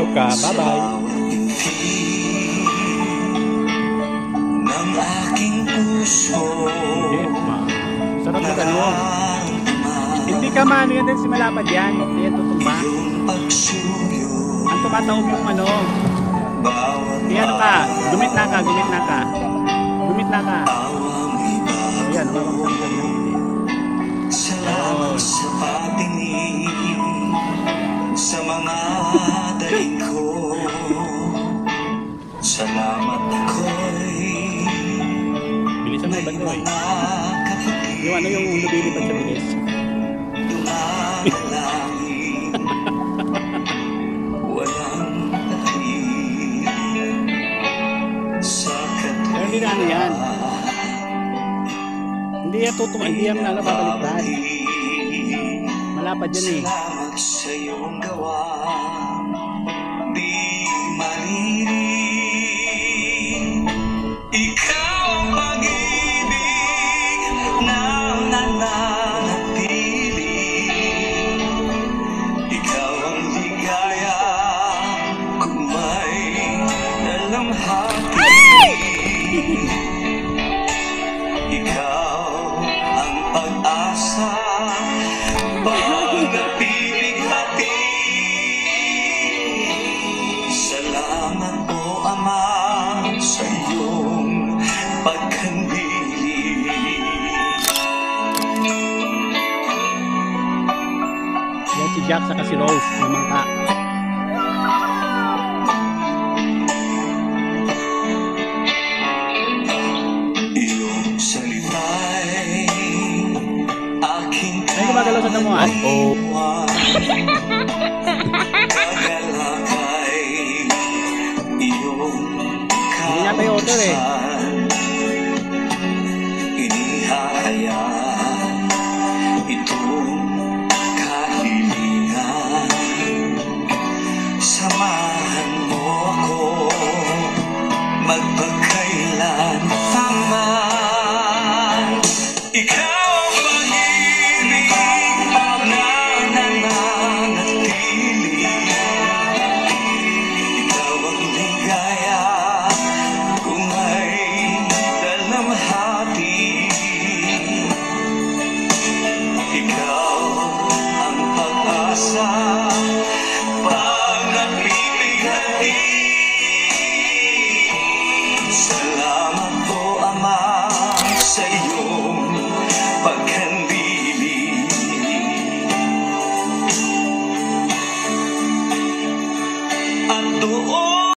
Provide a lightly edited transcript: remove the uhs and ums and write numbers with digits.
Matulog ka. Bye-bye. Ng aking puso. Sarap na ganun. Hindi ka man. Yan din si Malapad yan. Hindi yan tutumba. Ang tumataob yung ano. Yan ka. Gumit na ka. Gumit na ka. Gumit na ka. Ayan. Salamat sa patingin sa mga daing ko. Salamat ako'y bilisan mo ba ito eh? Yung ano yung lumilipad sa bilis? Dumalangin walang tahi sa pero hindi na ano yan. Hindi yan tutuma. Hindi yan babaliktad. Malapad yan eh. Salamat sa iyong gawa, di maririnig. Ikaw ang pag-ibig na nananatili. Ikaw ang ligaya kung may dalamhati. Ikaw ang pag-asa pag nabibighati. Salamat po Ama sa iyong pagkandili. Yan si Jack saka si Rose namangka. Iyong salita'y aking Ay, gumagalaw sa damuhan. kaiwan.